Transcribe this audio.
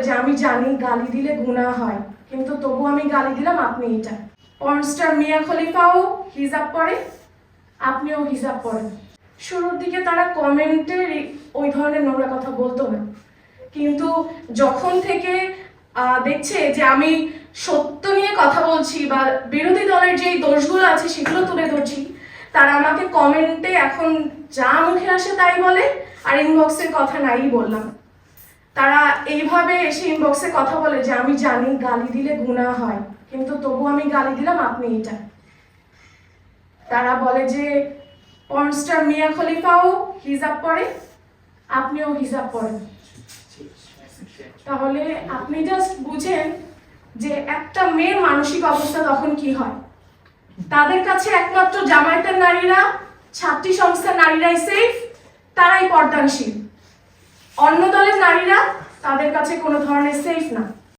যে আমি জানি গালি দিলে গুনাহ হয়, কিন্তু তবু আমি গালি দিলাম আপনি এটা। পর্নস্টার মিয়া খলিফাও হিজাব পরে, আপনিও হিজাব পরেন। শুরুর দিকে তারা কমেন্টে ওই ধরনের নোংরা কথা বলতো না, কিন্তু যখন থেকে দেখছে যে আমি সত্য নিয়ে কথা বলছি বা বিরোধী দলের যেই দোষগুলো আছে সেগুলো তুলে ধরছি, তারা আমাকে কমেন্টে এখন যা মুখে আসে তাই বলে, আর ইনবক্সের কথা নাই বললাম। তারা এইভাবে এসে ইনবক্সে কথা বলে যে আমি জানি গালি দিলে গুনাহ হয়, কিন্তু তবু আমি গালি দিলাম আপনি এটা। তারা বলে যে পর্নস্টার মিয়া খলিফাও হিজাব পরে, আপনিও হিজাব পরেন। তাহলে আপনি জাস্ট বুঝেন যে একটা মেয়ের মানসিক অবস্থা তখন কি হয়। তাদের কাছে একমাত্র জামায়াতের নারীরা, ছাত্রী সংস্থার নারীরাই সেফ, তারাই পর্দানশীল। অন্য দলের নারীরা তাদের কাছে কোনো ধরনের সেফ না।